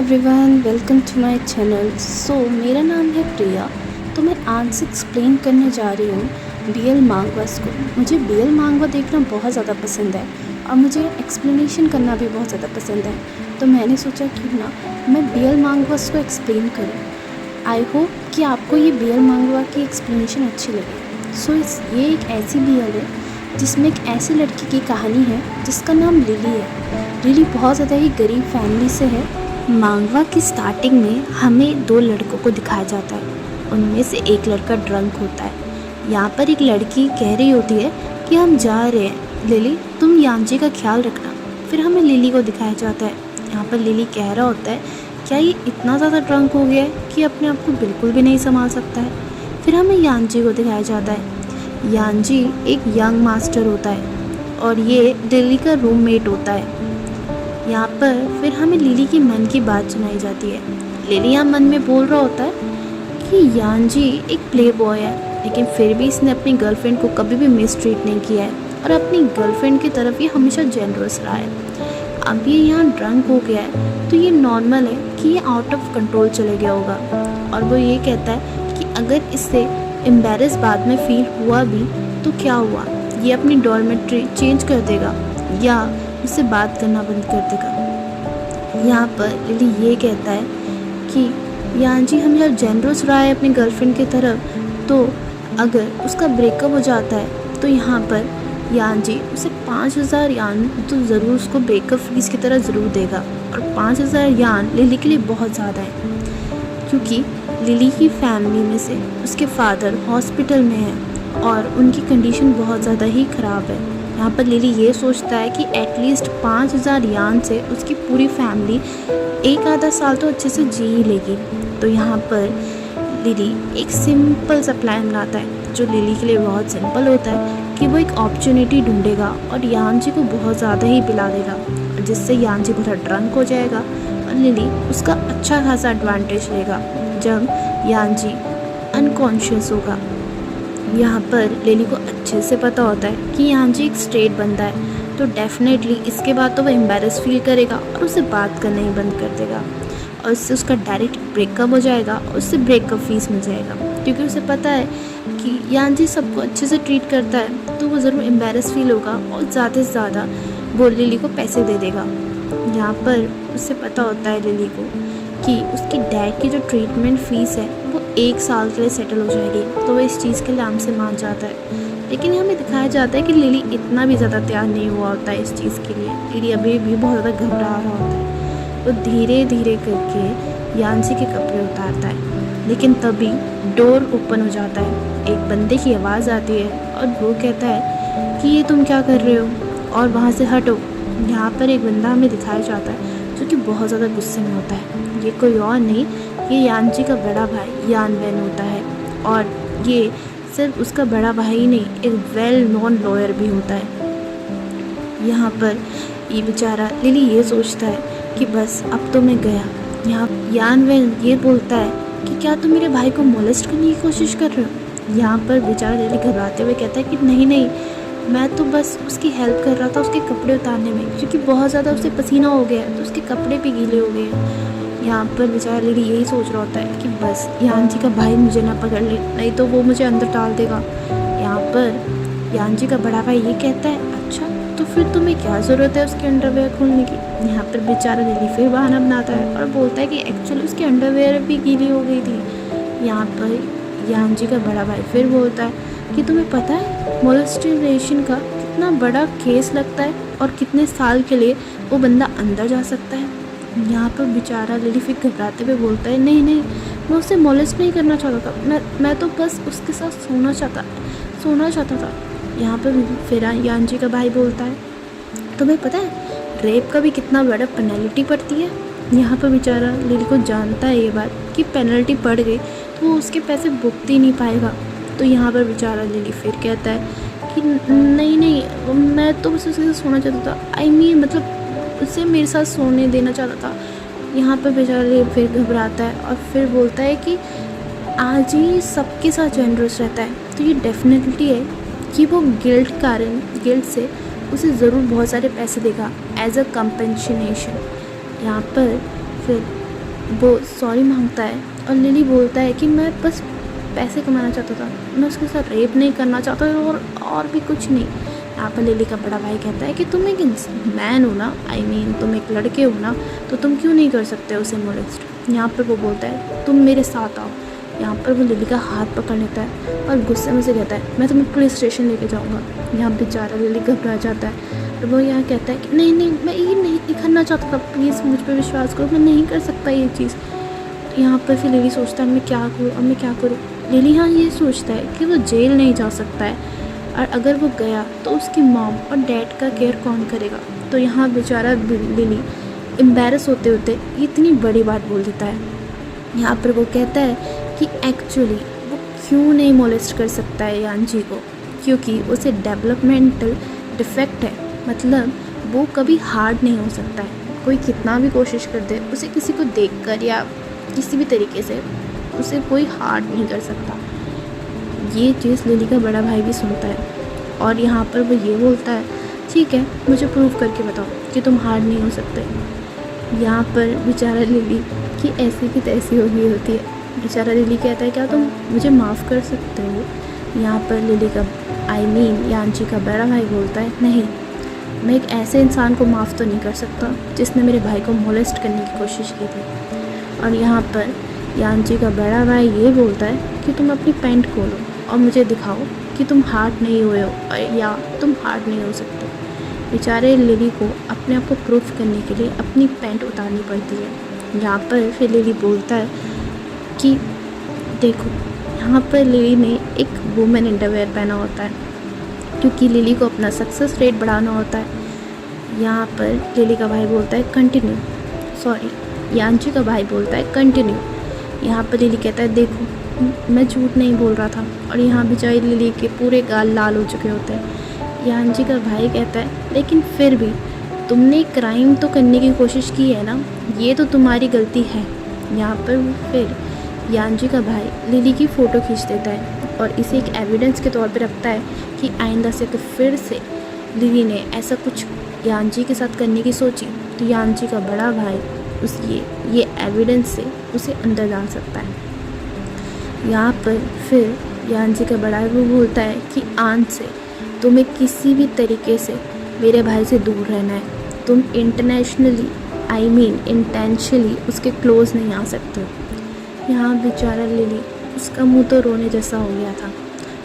Everyone, welcome to my channel. मेरा नाम है प्रिया। तो मैं आज से एक्सप्लेन करने जा रही हूँ बीएल मांगवास को। मुझे बीएल मांगवा देखना बहुत ज़्यादा पसंद है और मुझे एक्सप्लेनेशन करना भी बहुत ज़्यादा पसंद है। तो मैंने सोचा क्यों ना मैं बीएल मांगवास को एक्सप्लेन करूँ। आई होप कि आपको ये बीएल मांगवा की एक्सप्लेनेशन अच्छी लगे। ये एक ऐसी बीएल है जिसमें एक ऐसी लड़की की कहानी है जिसका नाम लिली है। लिली बहुत ज़्यादा ही गरीब फैमिली से है। मांगवा की स्टार्टिंग में हमें दो लड़कों को दिखाया जाता है। उनमें से एक लड़का ड्रंक होता है। यहाँ पर एक लड़की कह रही होती है कि हम जा रहे हैं, लिली तुम यांजी का ख्याल रखना। फिर हमें लिली को दिखाया जाता है। यहाँ पर लिली कह रहा होता है क्या ये इतना ज़्यादा ड्रंक हो गया है कि अपने आप को बिल्कुल भी नहीं संभाल सकता है। फिर हमें यांजी को दिखाया जाता है। यांजी एक यंग मास्टर होता है और ये लिली का रूममेट होता है। यहाँ पर फिर हमें लिली की मन की बात सुनाई जाती है। लिली यहाँ मन में बोल रहा होता है कि यांजी एक प्ले बॉय है, लेकिन फिर भी इसने अपनी गर्लफ्रेंड को कभी भी मिसट्रीट नहीं किया है और अपनी गर्लफ्रेंड की तरफ ये हमेशा जेनरस रहा है। अब ये यहाँ ड्रंक हो गया है तो ये नॉर्मल है कि ये आउट ऑफ कंट्रोल चले गया होगा। और वो ये कहता है कि अगर इससे एम्बेरस बाद में फील हुआ भी तो क्या हुआ, ये अपनी डॉर्मेट्री चेंज कर देगा या उससे बात करना बंद कर देगा। यहाँ पर लिली ये कहता है कि यांजी हमेशा जेनरस रहा है अपनी गर्लफ्रेंड की तरफ, तो अगर उसका ब्रेकअप हो जाता है तो यहाँ पर यांजी उसे 5000 यान तो ज़रूर उसको ब्रेकअप फीस की तरह ज़रूर देगा। और 5000 यान लिली के लिए बहुत ज़्यादा है, क्योंकि लिली की फैमिली में से उसके फादर हॉस्पिटल में हैं और उनकी कंडीशन बहुत ज़्यादा ही ख़राब है। यहाँ पर लिली ये सोचता है कि एटलीस्ट 5000 यान से उसकी पूरी फैमिली एक आधा साल तो अच्छे से जी ही लेगी। तो यहाँ पर लिली एक सिंपल सा प्लान लाता है जो लिली के लिए बहुत सिंपल होता है कि वो एक अपॉर्चुनिटी ढूंढेगा और यांजी को बहुत ज़्यादा ही पिला देगा, जिससे यांजी बहुत ड्रंक हो जाएगा और लिली उसका अच्छा खासा एडवांटेज लेगा जब यांजी अनकॉन्शियस होगा। यहाँ पर लिली को अच्छे से पता होता है कि यांजी एक स्ट्रेट बंदा है, तो डेफिनेटली इसके बाद तो वह एम्बेरस फील करेगा और उससे बात करना ही बंद कर देगा और उससे उसका डायरेक्ट ब्रेकअप हो जाएगा और उससे ब्रेकअप फीस मिल जाएगा, क्योंकि उसे पता है कि यांजी सबको अच्छे से ट्रीट करता है तो वो ज़रूर एम्बेरस फील होगा और ज़्यादा से ज़्यादा वो लिली को पैसे दे देगा। यहाँ पर उसे पता होता है लिली को कि उसकी डैड की जो ट्रीटमेंट फ़ीस है वो 1 साल के लिए सेटल हो जाएगी, तो वो इस चीज़ के लिए हमसे मान जाता है। लेकिन हमें दिखाया जाता है कि लिली इतना भी ज़्यादा तैयार नहीं हुआ होता है इस चीज़ के लिए। लिली अभी भी बहुत ज़्यादा घबरा रहा होता है। वो धीरे धीरे करके यांजी के कपड़े उतारता है, लेकिन तभी डोर ओपन हो जाता है। एक बंदे की आवाज़ आती है और वो कहता है कि ये तुम क्या कर रहे हो और वहाँ से हटो। यहाँ पर एक बंदा हमें दिखाया जाता है जो कि बहुत ज़्यादा गुस्से में होता है। ये कोई और नहीं, ये यांजी का बड़ा भाई यान वैन होता है और ये सिर्फ उसका बड़ा भाई ही नहीं, एक वेल नोन लॉयर भी होता है। यहाँ पर ये बेचारा लिली ये सोचता है कि बस अब तो मैं गया। यहाँ यान वैन ये बोलता है कि क्या तुम मेरे भाई को मोलेस्ट करने की कोशिश कर रहे हो। यहाँ पर बेचारा लिली घबराते हुए कहता है कि नहीं नहीं, मैं तो बस उसकी हेल्प कर रहा था उसके कपड़े उतारने में, क्योंकि बहुत ज़्यादा उसे पसीना हो गया है तो उसके कपड़े भी गीले हो गए हैं। यहाँ पर बेचारा लिली यही सोच रहा होता है कि बस यांजी का भाई मुझे ना पकड़ ले, नहीं तो वो मुझे अंदर डाल देगा। यहाँ पर यांजी का बड़ा भाई ये कहता है अच्छा तो फिर तुम्हें क्या ज़रूरत है उसके अंडरवेयर खोलने की। यहाँ पर बेचारा लिली फिर बहाना बनाता है और बोलता है कि एक्चुअली उसकी अंडरवेयर भी गीली हो गई थी। यहाँ पर यांजी का बड़ा भाई फिर बोलता है कि तुम्हें पता है मोलेस्टेशन का कितना बड़ा केस लगता है और कितने साल के लिए वो बंदा अंदर जा सकता है। यहाँ पर बेचारा लिली फिर घबराते हुए बोलता है नहीं नहीं, मैं उसे मोलेस्ट नहीं करना चाहता था, मैं तो बस उसके साथ सोना चाहता था। यहाँ पर फिर यांजी का भाई बोलता है तुम्हें पता है रेप का भी कितना बड़ा पेनल्टी पड़ती है। यहाँ पर बेचारा लिली को जानता है ये बात कि पेनल्टी पड़ गई तो वो उसके पैसे भुगत ही नहीं पाएगा। तो यहाँ पर बेचारा लिली फिर कहता है कि नहीं नहीं, मैं तो बस उसके साथ सोना चाहता था, मतलब उसे मेरे साथ सोने देना चाहता था। यहाँ पर बेचारा फिर घबराता है और फिर बोलता है कि आज ही सबके साथ जेनरस रहता है, तो ये डेफिनेटली है कि वो गिल्ट से उसे ज़रूर बहुत सारे पैसे देगा एज अ कंपेंसेशन। यहाँ पर फिर वो सॉरी मांगता है और लिली बोलता है कि मैं बस पैसे कमाना चाहता था, मैं उसके साथ रेप नहीं करना चाहता और भी कुछ नहीं। यहाँ पर लिली का बड़ा भाई कहता है कि तुम एक मैन हो ना, आई मीन तुम एक लड़के हो ना, तो तुम क्यों नहीं कर सकते उसे मोलेस्ट। यहाँ पर वो बोलता है तुम मेरे साथ आओ। यहाँ पर वो लिली का हाथ पकड़ लेता है और गुस्से में से कहता है मैं तुम्हें पुलिस स्टेशन लेके जाऊँगा। यहाँ बेचारा लिली घबरा जाता है और वो यहाँ कहता है कि नहीं नहीं, मैं ये नहीं करना चाहता था, प्लीज़ मुझ पर विश्वास करो, मैं नहीं कर सकता ये चीज़। यहाँ पर फिर लिली सोचता है मैं क्या करूँ, अब मैं क्या करूँ। लिली यहाँ ये सोचता है कि वो जेल नहीं जा सकता है, और अगर वो गया तो उसकी मॉम और डैड का केयर कौन करेगा। तो यहाँ बेचारा लिली एम्बैरस होते होते इतनी बड़ी बात बोल देता है। यहाँ पर वो कहता है कि एक्चुअली वो क्यों नहीं मोलेस्ट कर सकता है यांजी को, क्योंकि उसे डेवलपमेंटल डिफेक्ट है, मतलब वो कभी हार्ड नहीं हो सकता है। कोई कितना भी कोशिश कर दे, उसे किसी को देखकर या किसी भी तरीके से उसे कोई हार्ड नहीं कर सकता। ये चीज़ लिली का बड़ा भाई भी सुनता है और यहाँ पर वो ये बोलता है ठीक है, मुझे प्रूव करके बताओ कि तुम हार्ड नहीं हो सकते। यहाँ पर बेचारा लिली की ऐसी की तैसी हो गई होती है। बेचारा लिली कहता है क्या तुम मुझे माफ़ कर सकते हो। यहाँ पर लिली का आई मीन यांची का बड़ा भाई बोलता है नहीं, मैं एक ऐसे इंसान को माफ़ तो नहीं कर सकता जिसने मेरे भाई को मोलेस्ट करने की कोशिश की थी। और यहाँ पर यांची का बड़ा भाई ये बोलता है कि तुम अपनी पैंट खोलो और मुझे दिखाओ कि तुम हार्ड नहीं हुए हो या तुम हार्ड नहीं हो सकते। बेचारे लिली को अपने आप को प्रूफ करने के लिए अपनी पैंट उतारनी पड़ती है। यहाँ पर फिर लिली बोलता है कि देखो, यहाँ पर लिली ने एक वुमेन अंडरवेयर पहना होता है क्योंकि लिली को अपना सक्सेस रेट बढ़ाना होता है। यहाँ पर लिली का भाई बोलता है कंटिन्यू, सॉरी यांची का भाई बोलता है कंटिन्यू। यहाँ पर लिली कहता है देखो मैं झूठ नहीं बोल रहा था, और यहाँ बेचारी लिली के पूरे गाल लाल हो चुके होते हैं। यांची का भाई कहता है लेकिन फिर भी तुमने क्राइम तो करने की कोशिश की है ना, ये तो तुम्हारी गलती है। यहाँ पर फिर यांची का भाई लिली की फ़ोटो खींच देता है और इसे एक एविडेंस के तौर पर रखता है कि आइंदा से अगर फिर से लिली ने ऐसा कुछ यांची के साथ करने की सोची तो यांची का बड़ा भाई उस ये एविडेंस से उसे अंदर डाल सकता है। यहाँ पर फिर यांची का बड़ा भाई बोलता है कि आज से तुम्हें किसी भी तरीके से मेरे भाई से दूर रहना है, तुम इंटरनेशनली आई मीन इंटेंशनली उसके क्लोज़ नहीं आ सकते। यहाँ बेचारा लिली उसका मुंह तो रोने जैसा हो गया था,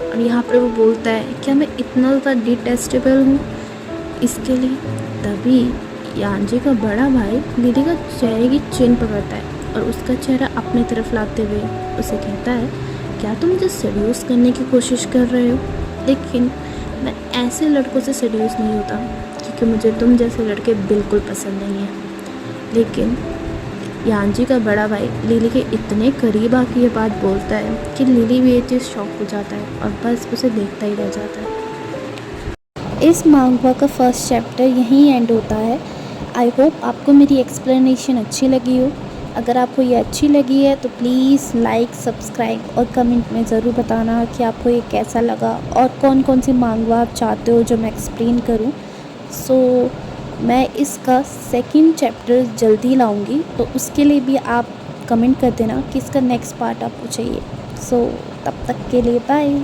और यहाँ पर वो बोलता है क्या मैं इतना ज़्यादा डिटेस्टेबल हूँ इसके लिए। तभी यांची का बड़ा भाई लिली का चेहरे की चेन पकड़ता है और उसका चेहरा अपनी तरफ लाते हुए उसे कहता है क्या तुम मुझे सेड्यूस करने की कोशिश कर रहे हो, लेकिन मैं ऐसे लड़कों से सेड्यूस नहीं होता क्योंकि मुझे तुम जैसे लड़के बिल्कुल पसंद नहीं हैं। लेकिन यांची का बड़ा भाई लिली के इतने करीब आके ये बात बोलता है कि लिली भी ये चीज़ शॉक हो जाता है और बस उसे देखता ही रह जाता है। इस मांगवा का फर्स्ट चैप्टर यहीं एंड होता है। आई होप आपको मेरी एक्सप्लेनेशन अच्छी लगी हो। अगर आपको ये अच्छी लगी है तो प्लीज़ लाइक, सब्सक्राइब और कमेंट में ज़रूर बताना कि आपको ये कैसा लगा और कौन कौन सी मांगवा आप चाहते हो जो मैं एक्सप्लेन करूँ। सो मैं इसका सेकंड चैप्टर जल्दी लाऊंगी, तो उसके लिए भी आप कमेंट कर देना कि इसका नेक्स्ट पार्ट आपको चाहिए। सो तब तक के लिए बाय।